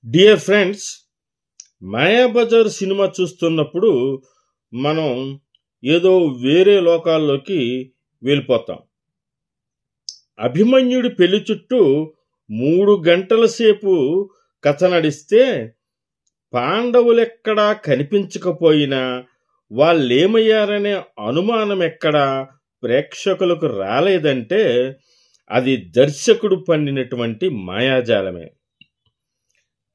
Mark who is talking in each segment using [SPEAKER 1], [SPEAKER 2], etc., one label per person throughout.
[SPEAKER 1] Dear friends, Mayabazar cinema చూస్తున్నప్పుడు మనం ఏదో వేరే లోకాల్లోకి వెళ్ళిపోతాం. అభిమన్యుడి పెళ్లి చుట్టూ 3 గంటల సేపు కథ నడిస్తే పాండవులెక్కడా కనిపించకపోయినా వాళ్ళేమయ్యారనే అనుమానం ఎక్కడా ప్రేక్షకులకు రాలేదంటే అది దర్శకుడు పన్నినటువంటి మాయాజాలమే.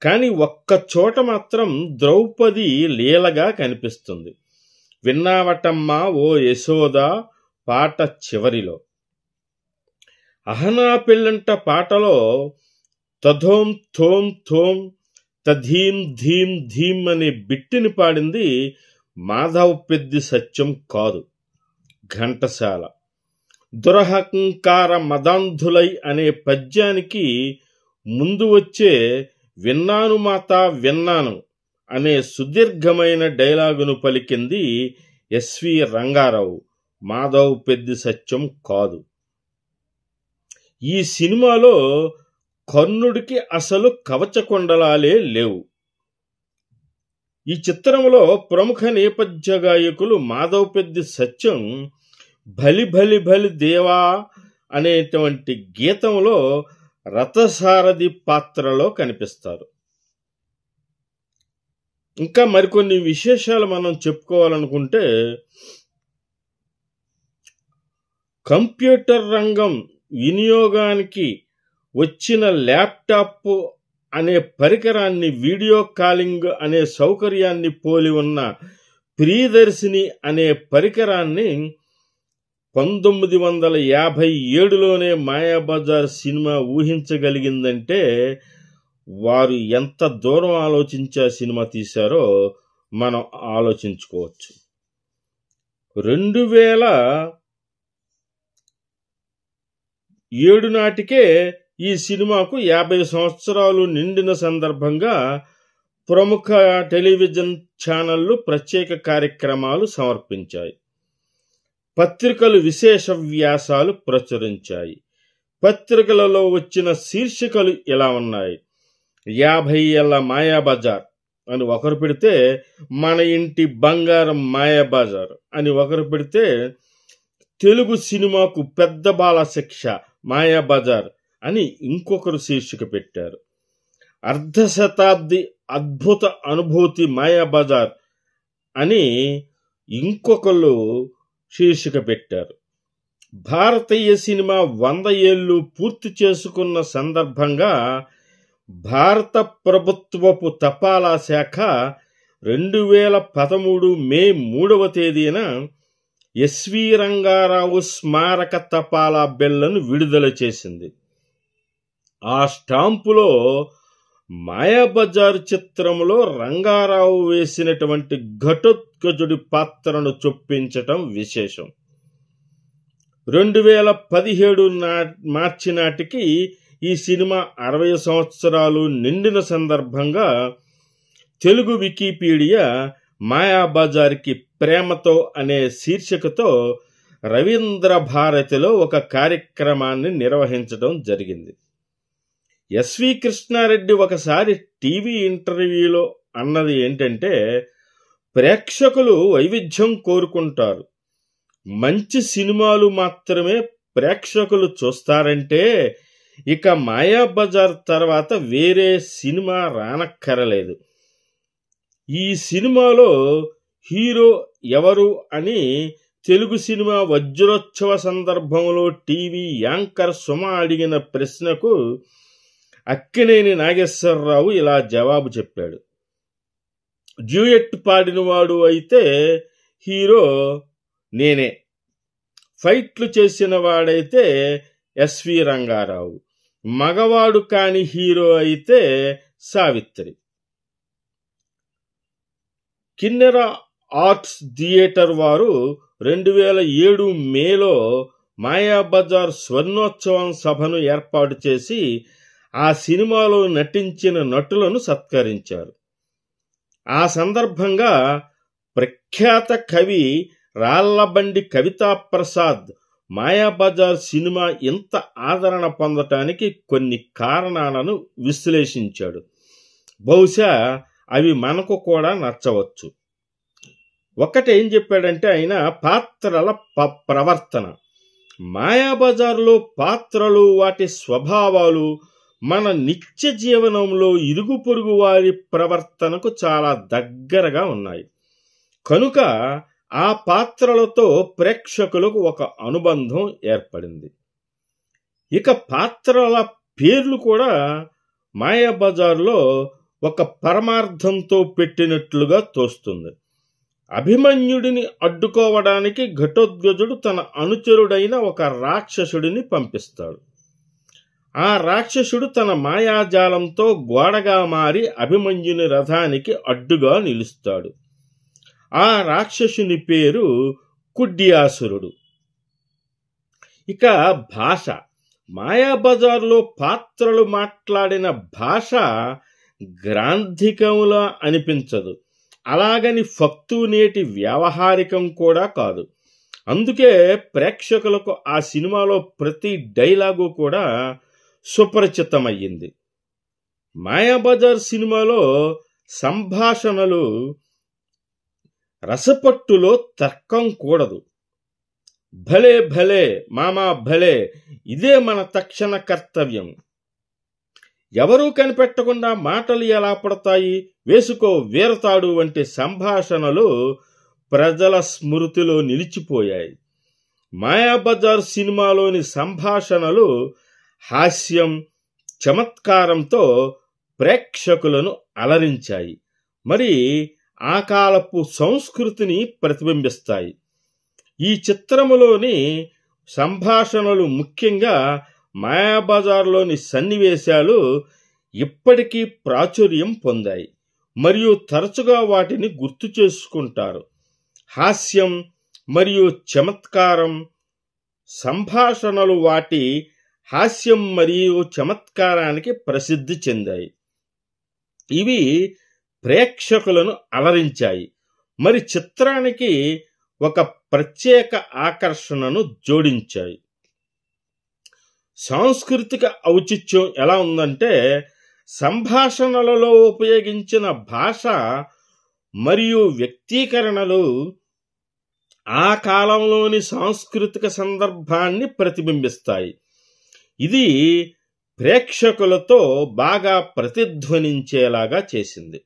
[SPEAKER 1] కానీ ఒక్క చోట మాత్రం ద్రౌపది లీలగా కనిపిస్తుంది. విన్నావటమ్మా ఓ యశోద పాట చివరిలో. అహనా పెళ్ళంట పాటలో తథోం థోం థోం తధీం ధీం ధీం అనే బిట్టిని పాడింది మాధవ పెద్ది సత్యం కాదు, ఘంటసాల. దురహంకార మదాంధులై అనే పద్యానికి ముందు వచ్చే విన్నాను మాత విన్నాను అనే సుదీర్ఘమైన డైలాగును పలికింది ఎస్వి రంగారావు, మాధవ్ పెద్ది సత్యం కాదు. ఈ సినిమాలో కర్ణుడికి అసలు కవచకుండలాలే లేవు. ఈ చిత్రంలో ప్రముఖ నేపథ్య గాయకులు మాధవ్ పెద్ది సత్యం భలి భలి భలి దేవా అనేటువంటి గీతంలో రథసారథి పాత్రలో కనిపిస్తారు. ఇంకా మరికొన్ని విశేషాలు మనం చెప్పుకోవాలనుకుంటే, కంప్యూటర్ రంగం వినియోగానికి వచ్చిన ల్యాప్టాప్ అనే పరికరాన్ని వీడియో కాలింగ్ అనే సౌకర్యాన్ని పోలి ఉన్న ప్రియదర్శిని అనే పరికరాన్ని 1957లోనే మాయాబజార్ సినిమా ఊహించగలిగిందంటే వారు ఎంత దూరం ఆలోచించి ఆ సినిమా తీశారో మనం ఆలోచించుకోవచ్చు. 2007 నాటికే ఈ సినిమాకు 50 సంవత్సరాలు నిండిన సందర్భంగా ప్రముఖ టెలివిజన్ ఛానళ్లు ప్రత్యేక కార్యక్రమాలు సమర్పించాయి. పత్రికలు విశేష వ్యాసాలు ప్రచురించాయి. పత్రికలలో వచ్చిన శీర్షికలు ఇలా ఉన్నాయి: 50 ఏళ్ల మాయాబజార్ అని ఒకరు పెడితే, మన ఇంటి బంగారం మాయాబజార్ అని ఒకరు పెడితే, తెలుగు సినిమాకు పెద్ద బాల శిక్ష మాయాబజార్ అని ఇంకొకరు శీర్షిక పెట్టారు. అర్ధశతాబ్ది అద్భుత అనుభూతి మాయాబజార్ అని ఇంకొకరు శీర్షిక పెట్టారు. భారతీయ సినిమా 100 ఏళ్లు పూర్తి చేసుకున్న సందర్భంగా భారత ప్రభుత్వపు తపాలా శాఖ 2013 మే 3వ తేదీన ఎస్వి రంగారావు స్మారక తపాలా బిళ్లను విడుదల చేసింది. ఆ స్టాంపులో మాయాబజార్ చిత్రంలో రంగారావు వేసినటువంటి ఘటోత్కచుడి పాత్రను చొప్పించటం విశేషం. 2017 మార్చి నాటికి ఈ సినిమా 60 సంవత్సరాలు నిండిన సందర్భంగా తెలుగు వికీపీడియా మాయాబజార్కి ప్రేమతో అనే శీర్షికతో రవీంద్ర భారతిలో ఒక కార్యక్రమాన్ని నిర్వహించడం జరిగింది. ఎస్వి కృష్ణారెడ్డి ఒకసారి టీవీ ఇంటర్వ్యూలో అన్నది ఏంటంటే, ప్రేక్షకులు వైవిధ్యం కోరుకుంటారు, మంచి సినిమాలు మాత్రమే ప్రేక్షకులు చూస్తారంటే ఇక మాయాబజార్ తర్వాత వేరే సినిమా రానక్కరలేదు. ఈ సినిమాలో హీరో ఎవరు అని తెలుగు సినిమా వజ్రోత్సవ సందర్భంలో టీవీ యాంకర్ సుమ అడిగిన ప్రశ్నకు అక్కినేని నాగేశ్వరరావు ఇలా జవాబు చెప్పాడు: డ్యూయెట్ పాడినవాడు అయితే హీరో నేనే, ఫైట్లు చేసిన వాడైతే ఎస్వి రంగారావు, మగవాడు కాని హీరో అయితే సావిత్రి. కిన్నెర ఆర్ట్స్ థియేటర్ వారు 2007 మేలో మాయాబజార్ స్వర్ణోత్సవం సభను ఏర్పాటు చేసి ఆ సినిమాలో నటించిన నటులను సత్కరించారు. ఆ సందర్భంగా ప్రఖ్యాత కవి రాళ్లబండి కవితాప్రసాద్ మాయాబజార్ సినిమా ఇంత ఆదరణ పొందటానికి కొన్ని కారణాలను విశ్లేషించాడు. బహుశా అవి మనకు కూడా నచ్చవచ్చు. ఒకటేం చెప్పాడంటే ఆయన పాత్రల ప్రవర్తన. మాయాబజార్లో పాత్రలు, వాటి స్వభావాలు మన నిత్య జీవనంలో ఇరుగు పొరుగు వారి ప్రవర్తనకు చాలా దగ్గరగా ఉన్నాయి. కనుక ఆ పాత్రలతో ప్రేక్షకులకు ఒక అనుబంధం ఏర్పడింది. ఇక పాత్రల పేర్లు కూడా మాయాబజార్లో ఒక పరమార్థంతో పెట్టినట్లుగా తోస్తుంది. అభిమన్యుడిని అడ్డుకోవడానికి ఘటోత్కచుడు తన అనుచరుడైన ఒక రాక్షసుడిని పంపిస్తాడు. ఆ రాక్షసుడు తన మాయాజాలంతో గోడగా మారి అభిమన్యుని రథానికి అడ్డుగా నిలుస్తాడు. ఆ రాక్షసుని పేరు కుడ్యాసురుడు. ఇక భాష. మాయాబజార్లో పాత్రలు మాట్లాడిన భాష గ్రాంధికములా అనిపించదు. అలాగని ఫక్తునేటి వ్యావహారికం కూడా కాదు. అందుకే ప్రేక్షకులకు ఆ సినిమాలో ప్రతి డైలాగు కూడా సుపరిచితమయ్యింది. మాయాబజార్ సినిమాలో సంభాషణలు రసపట్టులో తర్కం కూడదు. భలే భలే మామా భలే, ఇదే మన తక్షణ కర్తవ్యం. ఎవరూ కనిపెట్టకుండా మాటలు ఎలా పడతాయి, వేసుకో వీరతాడు వంటి సంభాషణలు ప్రజల స్మృతిలో నిలిచిపోయాయి. మాయాబజార్ సినిమాలోని సంభాషణలు హాస్యం, చమత్కారంతో ప్రేక్షకులను అలరించాయి. మరి ఆ కాలపు సంస్కృతిని ప్రతిబింబిస్తాయి. ఈ చిత్రములోని సంభాషణలు, ముఖ్యంగా మాయాబజార్లోని సన్నివేశాలు ఇప్పటికీ ప్రాచుర్యం పొందాయి మరియు తరచుగా వాటిని గుర్తు చేసుకుంటారు. హాస్యం మరియు చమత్కారం సంభాషణలు వాటి హాస్యం మరియు చమత్కారానికి ప్రసిద్ధి చెందాయి. ఇవి ప్రేక్షకులను అలరించాయి, మరి చిత్రానికి ఒక ప్రత్యేక ఆకర్షణను జోడించాయి. సాంస్కృతిక ఔచిత్యం ఎలా ఉందంటే, సంభాషణలలో ఉపయోగించిన భాష మరియు వ్యక్తీకరణలు ఆ కాలంలోని సాంస్కృతిక సందర్భాన్ని ప్రతిబింబిస్తాయి. ఇది ప్రేక్షకులతో బాగా ప్రతిధ్వనించేలాగా చేసింది.